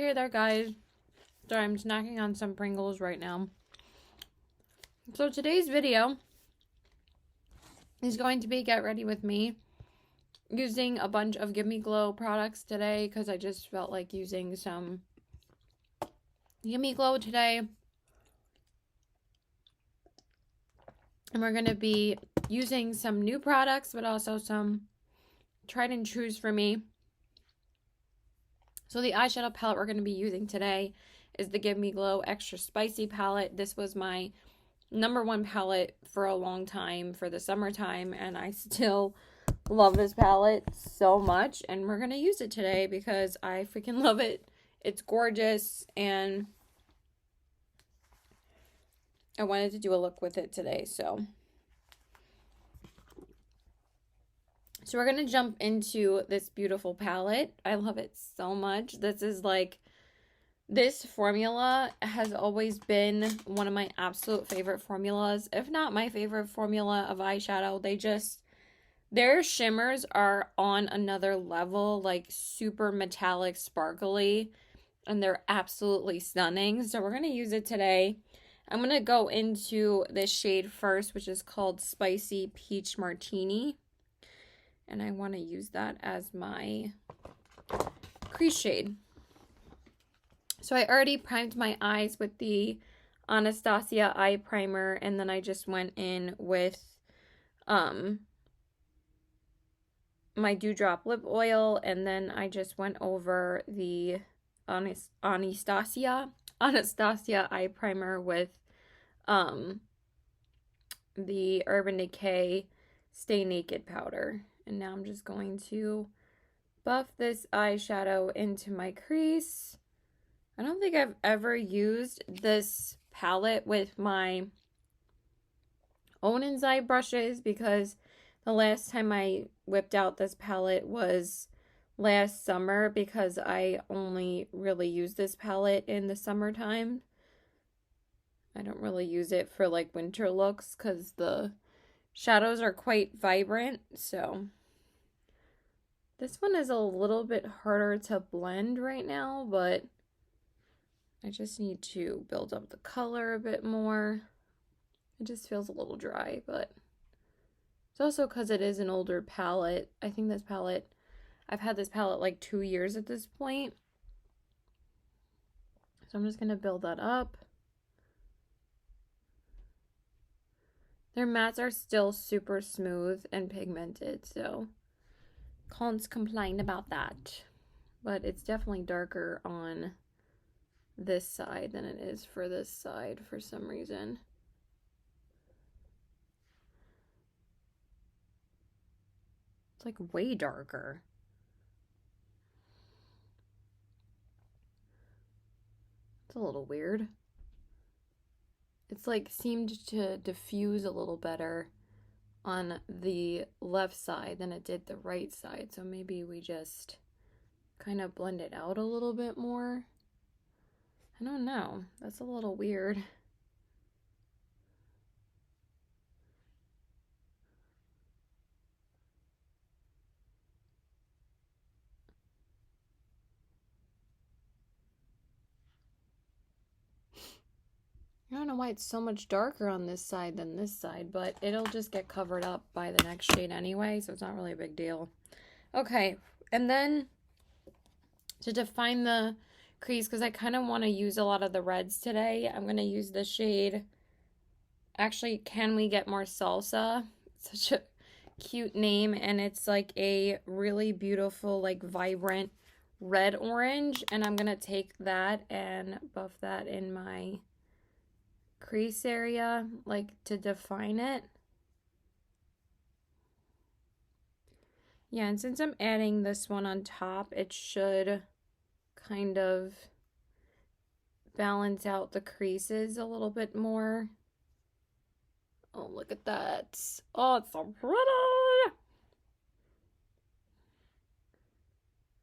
Hey there, guys. Sorry, I'm snacking on some Pringles right now. So today's video is going to be get ready with me using a bunch of GiveMeGlow products today because I just felt like using some GiveMeGlow today. And we're going to be using some new products, but also some tried and trues for me. So the eyeshadow palette we're going to be using today is the GiveMeGlow Extra Spicy palette. This was my #1 palette for a long time for the summertime, and I still love this palette so much, and we're going to use it today because I freaking love it. It's gorgeous, and I wanted to do a look with it today, so we're going to jump into this beautiful palette. I love it so much. This formula has always been one of my absolute favorite formulas, if not my favorite formula of eyeshadow. Their shimmers are on another level, like super metallic, sparkly, and they're absolutely stunning. So we're going to use it today. I'm going to go into this shade first, which is called Spicy Peach Martini. And I want to use that as my crease shade. So I already primed my eyes with the Anastasia eye primer, and then I just went in with my Dewdrop lip oil, and then I just went over the Anastasia eye primer with the Urban Decay Stay Naked powder. And now I'm just going to buff this eyeshadow into my crease. I don't think I've ever used this palette with my own inside brushes because the last time I whipped out this palette was last summer because I only really use this palette in the summertime. I don't really use it for like winter looks because the shadows are quite vibrant, so this one is a little bit harder to blend right now, but I just need to build up the color a bit more. It just feels a little dry, but it's also because it is an older palette. I think this palette, I've had this palette like 2 years at this point. So I'm just going to build that up. Their mattes are still super smooth and pigmented, so can't complain about that. But it's definitely darker on this side than it is for this side for some reason. It's like way darker. It's a little weird. It's like seemed to diffuse a little better on the left side than it did the right side. So maybe we just kind of blend it out a little bit more. I don't know. That's a little weird. I don't know why it's so much darker on this side than this side, but it'll just get covered up by the next shade anyway, so it's not really a big deal. Okay, and then to define the crease, because I kind of want to use a lot of the reds today, I'm going to use the shade, actually, Can We Get More Salsa? Such a cute name, and it's like a really beautiful, like vibrant red orange, and I'm going to take that and buff that in my crease area, like to define it. Yeah, and since I'm adding this one on top, it should kind of balance out the creases a little bit more. Oh, look at that. Oh, it's so pretty.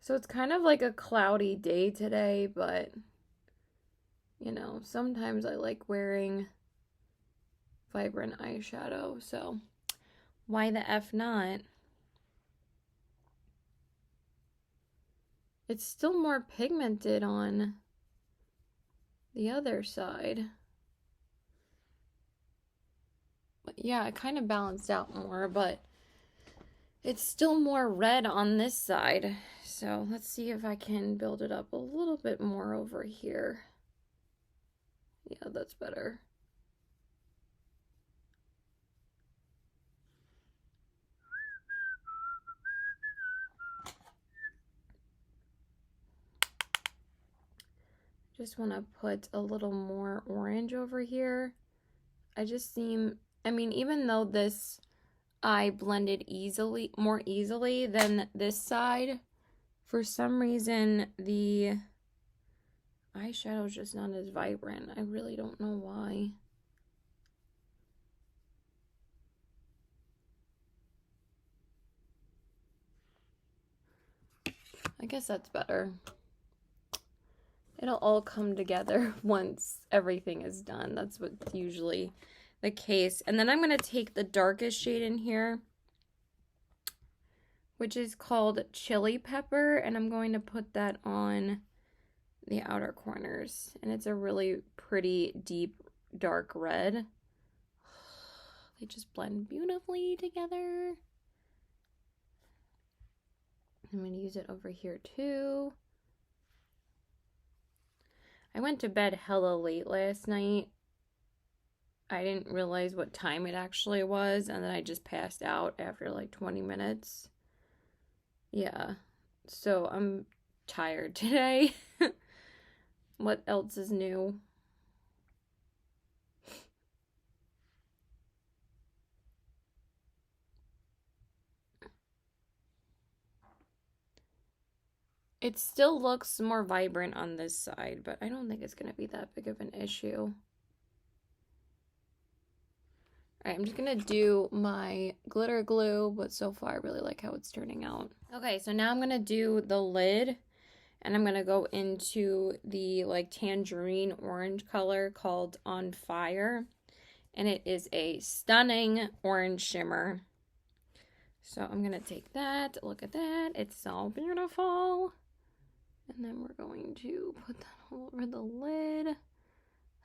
So it's kind of like a cloudy day today, but you know, sometimes I like wearing vibrant eyeshadow, so why the F not? it's still more pigmented on the other side. But yeah, it kind of balanced out more, but it's still more red on this side. So let's see if I can build it up a little bit more over here. Yeah, that's better. Just want to put a little more orange over here. I mean, even though this eye blended more easily than this side, for some reason the eyeshadow is just not as vibrant. I really don't know why. I guess that's better. It'll all come together once everything is done. That's what's usually the case. And then I'm going to take the darkest shade in here, which is called Chili Pepper, and I'm going to put that on the outer corners. And it's a really pretty deep dark red. They just blend beautifully together. I'm going to use it over here too. I went to bed hella late last night. I didn't realize what time it actually was, and then I just passed out after like 20 minutes. Yeah, so I'm tired today. What else is new? It still looks more vibrant on this side, but I don't think it's going to be that big of an issue. Alright, I'm just going to do my glitter glue, but so far I really like how it's turning out. Okay, so now I'm going to do the lid, and I'm going to go into the like tangerine orange color called On Fire, and it is a stunning orange shimmer. So I'm going to take that, look at that, it's so beautiful. And then we're going to put that all over the lid.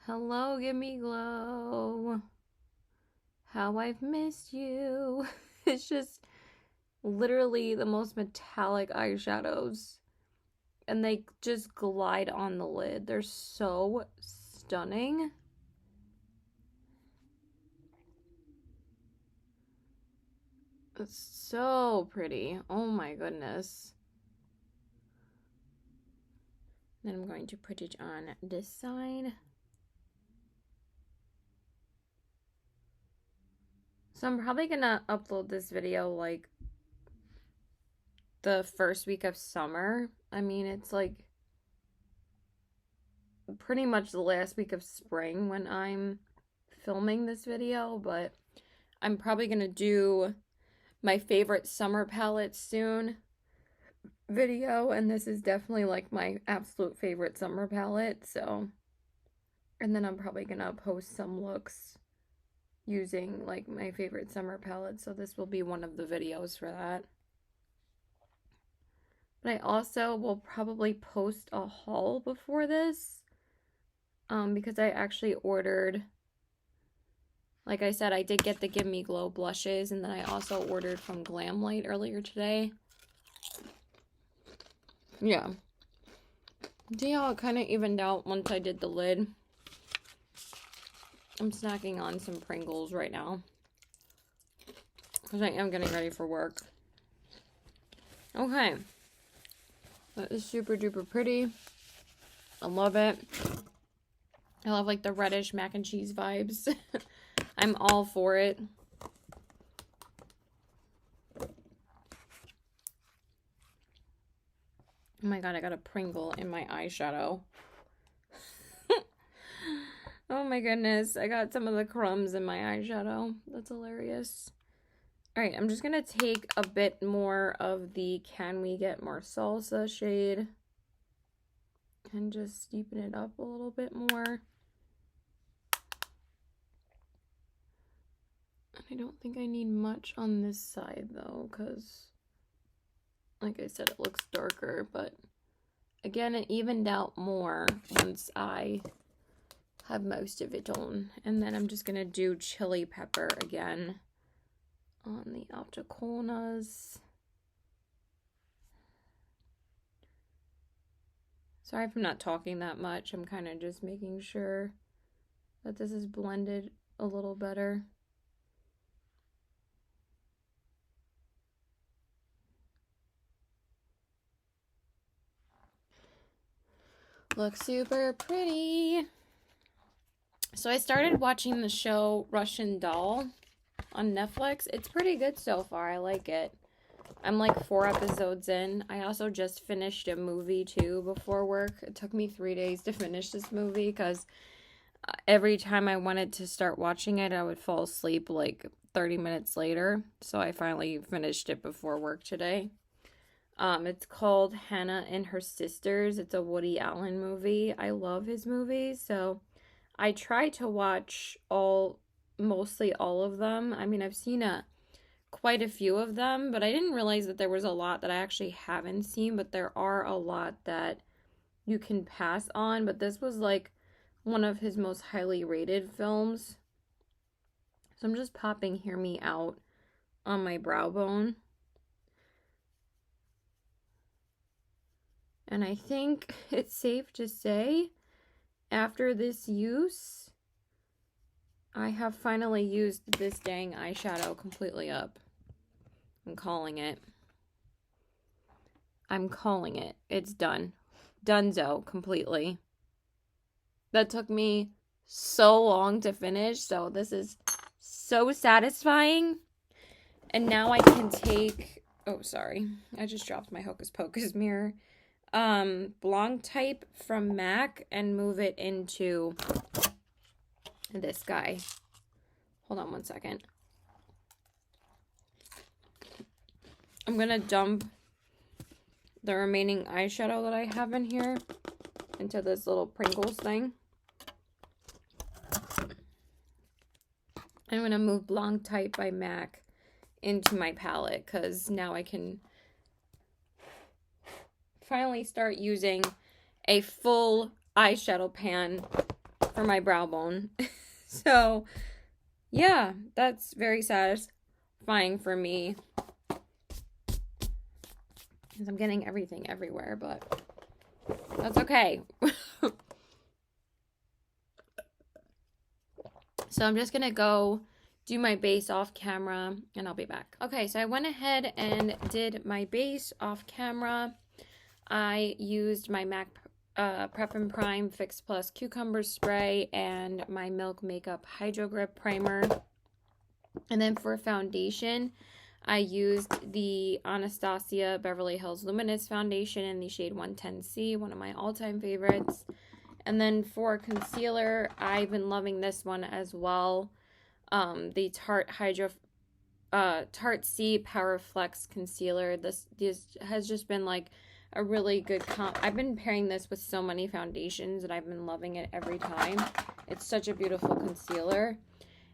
Hello, GiveMeGlow. How I've missed you. It's just literally the most metallic eyeshadows. And they just glide on the lid. They're so stunning. It's so pretty. Oh my goodness. Then I'm going to put it on this side. So I'm probably gonna upload this video like the first week of summer. I mean, it's like pretty much the last week of spring when I'm filming this video, but I'm probably gonna do my favorite summer palettes soon video, and this is definitely like my absolute favorite summer palette. So, and then I'm probably gonna post some looks using like my favorite summer palette, so this will be one of the videos for that. But I also will probably post a haul before this, because I actually ordered, like I said, I did get the GiveMeGlow blushes, and then I also ordered from Glamlight earlier today. Yeah. See how it kind of evened out once I did the lid? I'm snacking on some Pringles right now, because I am getting ready for work. Okay. That is super duper pretty. I love it. I love like the reddish mac and cheese vibes. I'm all for it. Oh my god, I got a Pringle in my eyeshadow. Oh my goodness, I got some of the crumbs in my eyeshadow. That's hilarious. Alright, I'm just gonna take a bit more of the Can We Get More Salsa shade and just deepen it up a little bit more. I don't think I need much on this side though, because like I said, it looks darker, but again, it evened out more once I have most of it on. And then I'm just going to do chili pepper again on the outer corners. Sorry if I'm not talking that much. I'm kind of just making sure that this is blended a little better. Looks super pretty. So I started watching the show Russian Doll on Netflix. It's pretty good so far. I like it. I'm like 4 episodes in. I also just finished a movie too before work. It took me 3 days to finish this movie because every time I wanted to start watching it, I would fall asleep like 30 minutes later. So I finally finished it before work today. It's called Hannah and Her Sisters. It's a Woody Allen movie. I love his movies, so I try to watch mostly all of them. I mean, I've seen quite a few of them, but I didn't realize that there was a lot that I actually haven't seen, but there are a lot that you can pass on, but this was like one of his most highly rated films. So I'm just popping Hear Me Out on my brow bone. And I think it's safe to say, after this use, I have finally used this dang eyeshadow completely up. I'm calling it. It's done. Donezo completely. That took me so long to finish, so this is so satisfying. And now I can take, oh sorry, I just dropped my Hocus Pocus mirror. Blonde type from MAC and move it into this guy. Hold on one second. I'm gonna dump the remaining eyeshadow that I have in here into this little Pringles thing. I'm gonna move Blonde type by MAC into my palette because now I can finally start using a full eyeshadow pan for my brow bone. So yeah, that's very satisfying for me because I'm getting everything everywhere, but that's okay. So I'm just gonna go do my base off camera and I'll be back. Okay, so I went ahead and did my base off camera. I used my MAC Prep and Prime Fix Plus Cucumber Spray and my Milk Makeup Hydro Grip Primer. And then for foundation, I used the Anastasia Beverly Hills Luminous Foundation in the shade 110C, one of my all-time favorites. And then for concealer, I've been loving this one as well. The Tart Tart C Power Flex Concealer. This has just been like a really good I've been pairing this with so many foundations and I've been loving it every time. It's such a beautiful concealer.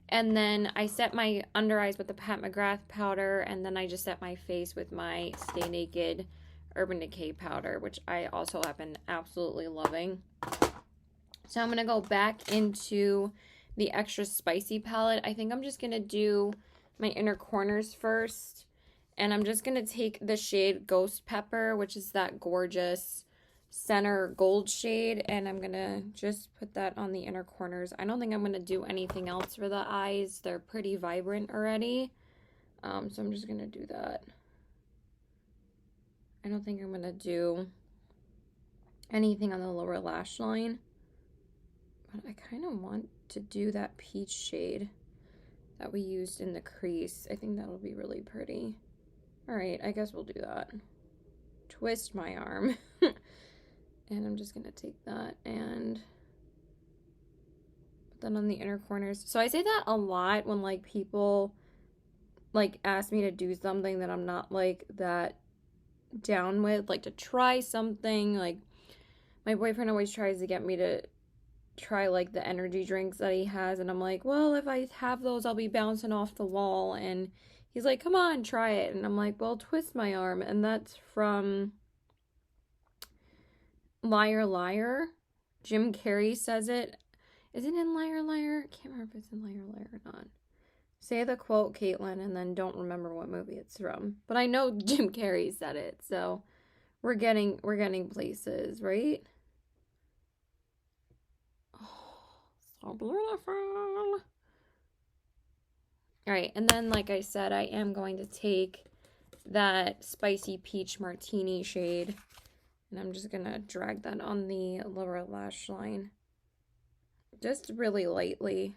And then I set my under eyes with the Pat McGrath powder, and then I just set my face with my Stay Naked Urban Decay powder, which I also have been absolutely loving. So I'm going to go back into the Extra Spicy palette. I think I'm just going to do my inner corners first. And I'm just going to take the shade Ghost Pepper, which is that gorgeous center gold shade. And I'm going to just put that on the inner corners. I don't think I'm going to do anything else for the eyes. They're pretty vibrant already. So I'm just going to do that. I don't think I'm going to do anything on the lower lash line. But I kind of want to do that peach shade that we used in the crease. I think that'll be really pretty. Alright, I guess we'll do that. Twist my arm. And I'm just going to take that and put that on the inner corners. So I say that a lot when like people like ask me to do something that I'm not like that down with. Like to try something. Like my boyfriend always tries to get me to try like the energy drinks that he has. And I'm like, well, if I have those, I'll be bouncing off the wall. And he's like, come on, try it. And I'm like, well, twist my arm. And that's from Liar Liar. Jim Carrey says it. Is it in Liar Liar? I can't remember if it's in Liar Liar or not. Say the quote, Caitlin, and then don't remember what movie it's from. But I know Jim Carrey said it, so we're getting places, right? Oh, so beautiful. Alright, and then like I said, I am going to take that Spicy Peach Martini shade, and I'm just going to drag that on the lower lash line. Just really lightly.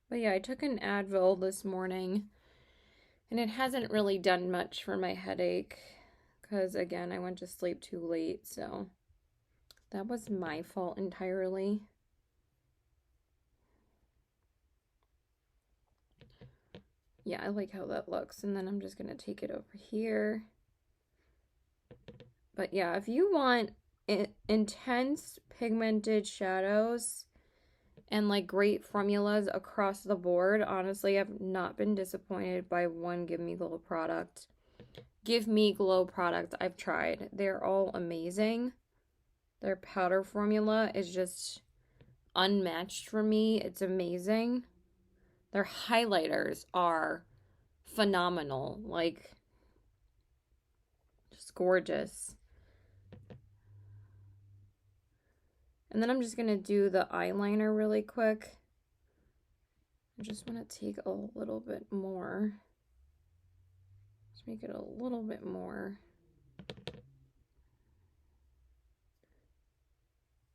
But yeah, I took an Advil this morning, and it hasn't really done much for my headache, because again, I went to sleep too late, so that was my fault entirely. Yeah, I like how that looks, and then I'm just going to take it over here. But yeah, if you want intense pigmented shadows and like great formulas across the board, honestly, I've not been disappointed by one GiveMeGlow product. GiveMeGlow product I've tried. They're all amazing. Their powder formula is just unmatched for me. It's amazing. Their highlighters are phenomenal. Like, just gorgeous. And then I'm just going to do the eyeliner really quick. I just want to take a little bit more. Just make it a little bit more.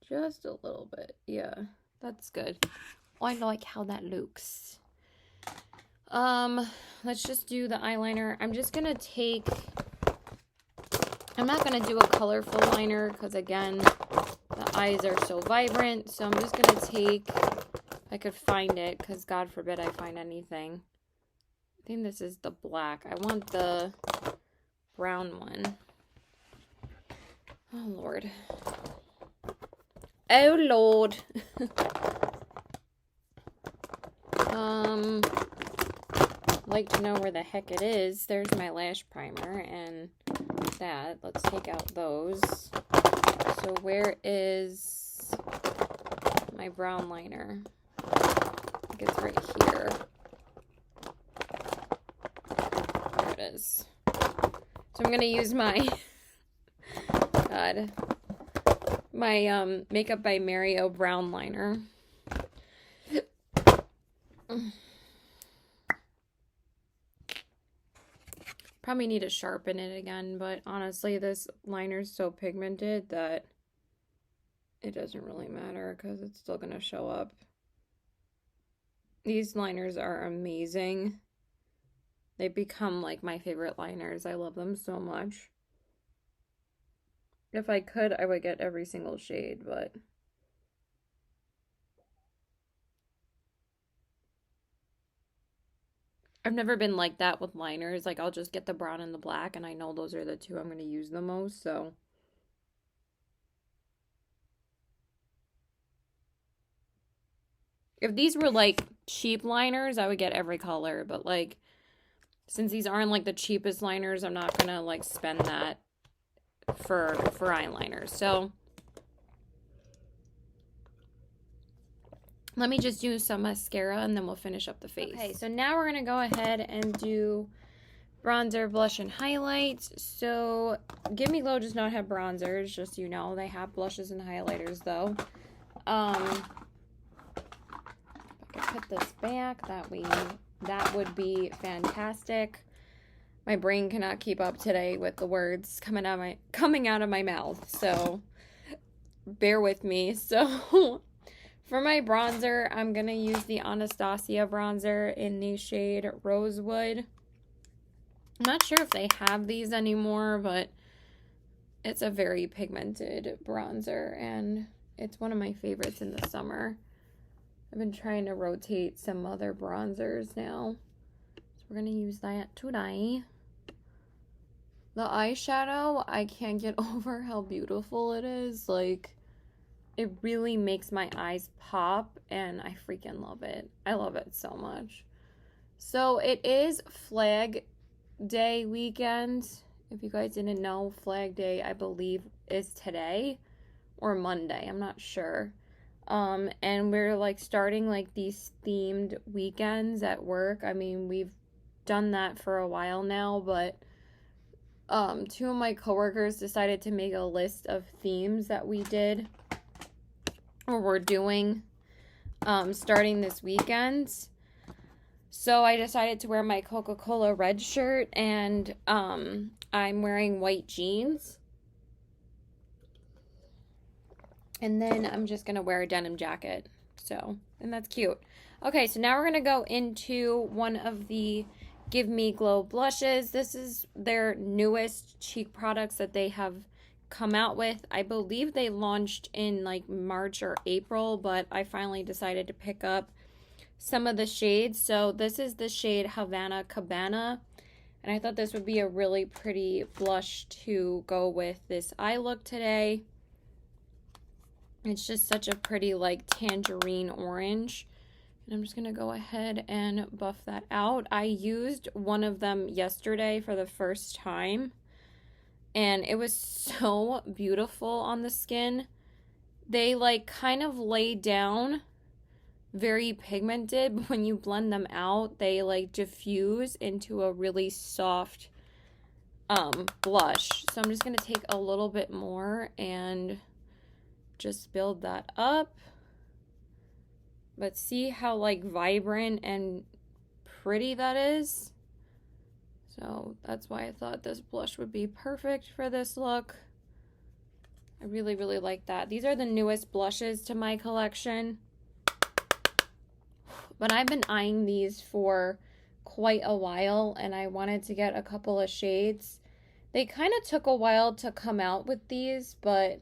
Just a little bit. Yeah, that's good. I like how that looks. Let's just do the eyeliner. I'm just going to take... I'm not going to do a colorful liner because, again, the eyes are so vibrant. So I'm just going to take, if I could find it, because God forbid I find anything. I think this is the black. I want the brown one. Oh, Lord. Oh, Lord. Like to know where the heck it is. There's my lash primer and that. Let's take out those. So where is my brown liner? I think it's right here. There it is. So I'm gonna use my my Makeup by Mario brown liner. Probably need to sharpen it again, but honestly, this liner is so pigmented that it doesn't really matter because it's still going to show up. These liners are amazing. They become like my favorite liners. I love them so much. If I could, I would get every single shade, but... I've never been like that with liners. Like, I'll just get the brown and the black, and I know those are the two I'm going to use the most, so... If these were, like, cheap liners, I would get every color, but, like, since these aren't, like, the cheapest liners, I'm not going to, like, spend that for eyeliners, so... Let me just do some mascara and then we'll finish up the face. Okay, so now we're going to go ahead and do bronzer, blush, and highlights. So GiveMeGlow does not have bronzers, just so you know. They have blushes and highlighters though. If I could put this back, that would be fantastic. My brain cannot keep up today with the words coming out of my mouth, so bear with me. So for my bronzer, I'm going to use the Anastasia Bronzer in the shade Rosewood. I'm not sure if they have these anymore, but it's a very pigmented bronzer, and it's one of my favorites in the summer. I've been trying to rotate some other bronzers now, so we're going to use that today. The eyeshadow, I can't get over how beautiful it is. Like, it really makes my eyes pop, and I freaking love it. I love it so much. So it is Flag Day weekend. If you guys didn't know, Flag Day, I believe, is today or Monday. I'm not sure. And we're like starting like these themed weekends at work. I mean, we've done that for a while now, but two of my coworkers decided to make a list of themes that we did or we're doing starting this weekend. So I decided to wear my Coca-Cola red shirt, and I'm wearing white jeans. And then I'm just going to wear a denim jacket. So, and that's cute. Okay, so now we're going to go into one of the GiveMeGlow blushes. This is their newest cheek products that they have come out with. I believe they launched in like March or April, but I finally decided to pick up some of the shades. So this is the shade Havana Cabana, and I thought this would be a really pretty blush to go with this eye look today. It's just such a pretty like tangerine orange, and I'm just gonna go ahead and buff that out. I used one of them yesterday for the first time, and it was so beautiful on the skin. They like kind of lay down very pigmented, but when you blend them out, they like diffuse into a really soft blush. So I'm just gonna take a little bit more and just build that up. But see how like vibrant and pretty that is? So that's why I thought this blush would be perfect for this look. I really, really like that. These are the newest blushes to my collection. But I've been eyeing these for quite a while, and I wanted to get a couple of shades. They kind of took a while to come out with these, but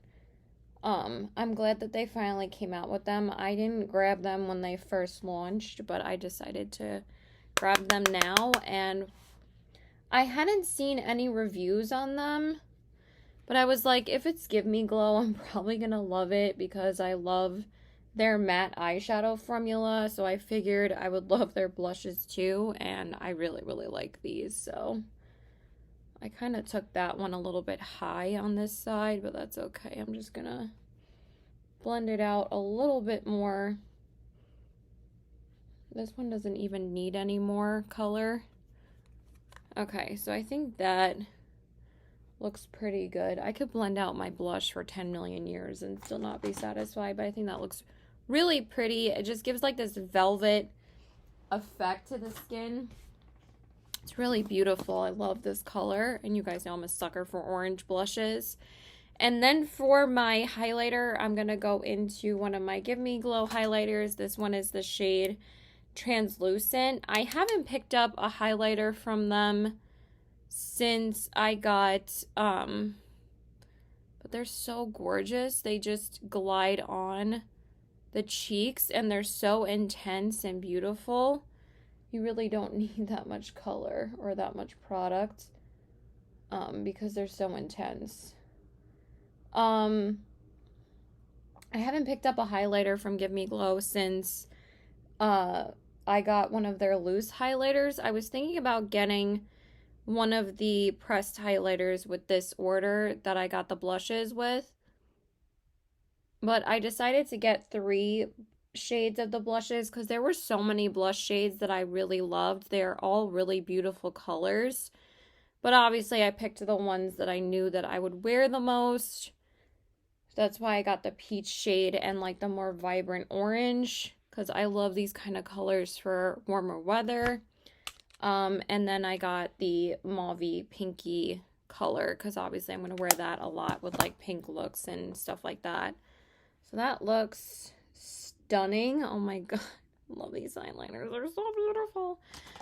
I'm glad that they finally came out with them. I didn't grab them when they first launched, but I decided to grab them now, and I hadn't seen any reviews on them, but I was like, if it's GiveMeGlow, I'm probably gonna love it because I love their matte eyeshadow formula, so I figured I would love their blushes too, and I really, really like these, so I kind of took that one a little bit high on this side, but that's okay. I'm just gonna blend it out a little bit more. This one doesn't even need any more color. Okay, so I think that looks pretty good. I could blend out my blush for 10 million years and still not be satisfied, but I think that looks really pretty. It just gives like this velvet effect to the skin. It's really beautiful. I love this color, and you guys know I'm a sucker for orange blushes. And then for my highlighter, I'm going to go into one of my GiveMeGlow highlighters. This one is the shade Translucent. I haven't picked up a highlighter from them since I got, but they're so gorgeous. They just glide on the cheeks, and they're so intense and beautiful. You really don't need that much color or that much product because they're so intense. I haven't picked up a highlighter from GiveMeGlow since I got one of their loose highlighters. I was thinking about getting one of the pressed highlighters with this order that I got the blushes with, but I decided to get 3 shades of the blushes because there were so many blush shades that I really loved. They're all really beautiful colors, but obviously I picked the ones that I knew that I would wear the most. That's why I got the peach shade and like the more vibrant orange, because I love these kind of colors for warmer weather. And then I got the mauvey pinky color because obviously I'm going to wear that a lot with like pink looks and stuff like that. So that looks stunning. Oh my god, I love these eyeliners. They're so beautiful. All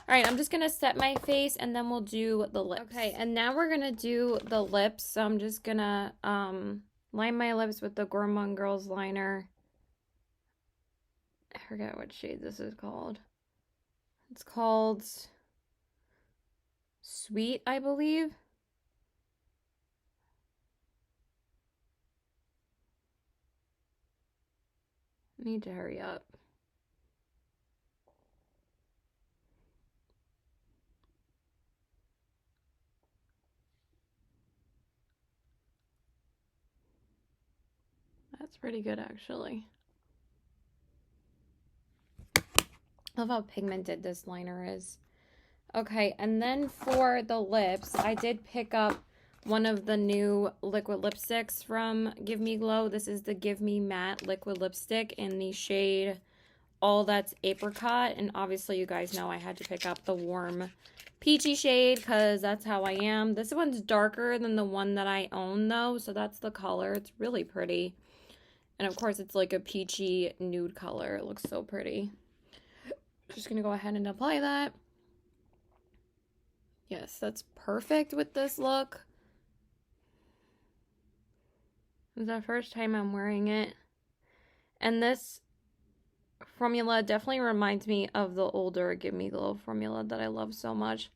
right, I'm just going to set my face and then we'll do the lips. Okay, and now we're going to do the lips. So I'm just going to line my lips with the Gourmand Girls liner. I forget what shade this is called. It's called Sweet, I believe. I need to hurry up. That's pretty good, actually. I love how pigmented this liner is. Okay, and then for the lips, I did pick up one of the new liquid lipsticks from GiveMeGlow. This is the Give Me Matte liquid lipstick in the shade All That's Apricot. And obviously, you guys know I had to pick up the warm peachy shade because that's how I am. This one's darker than the one that I own, though, so that's the color. It's really pretty. And of course, it's like a peachy nude color. It looks so pretty. Just gonna go ahead and apply that. Yes, that's perfect with this look. It's the first time I'm wearing it. And this formula definitely reminds me of the older GiveMeGlow formula that I love so much.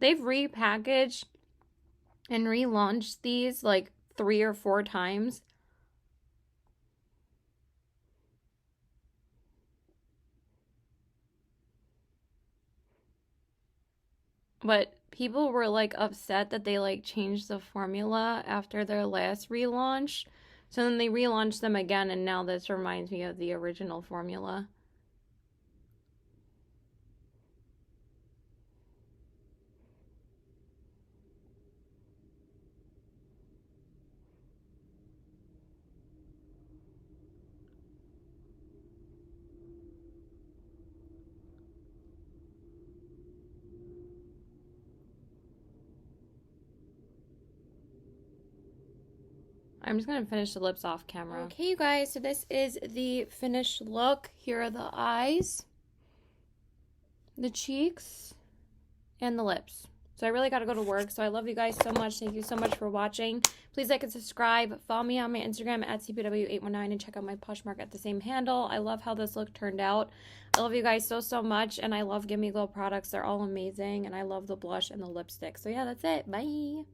They've repackaged and relaunched these like 3 or 4 times. But people were like upset that they like changed the formula after their last relaunch. So then they relaunched them again, and now this reminds me of the original formula. I'm just going to finish the lips off camera. Okay, you guys, so this is the finished look. Here are the eyes, the cheeks, and the lips. So I really got to go to work. So I love you guys so much. Thank you so much for watching. Please like and subscribe. Follow me on my Instagram at CPW819 and check out my Poshmark at the same handle. I love how this look turned out. I love you guys so, so much. And I love GiveMeGlow products. They're all amazing. And I love the blush and the lipstick. So yeah, that's it. Bye.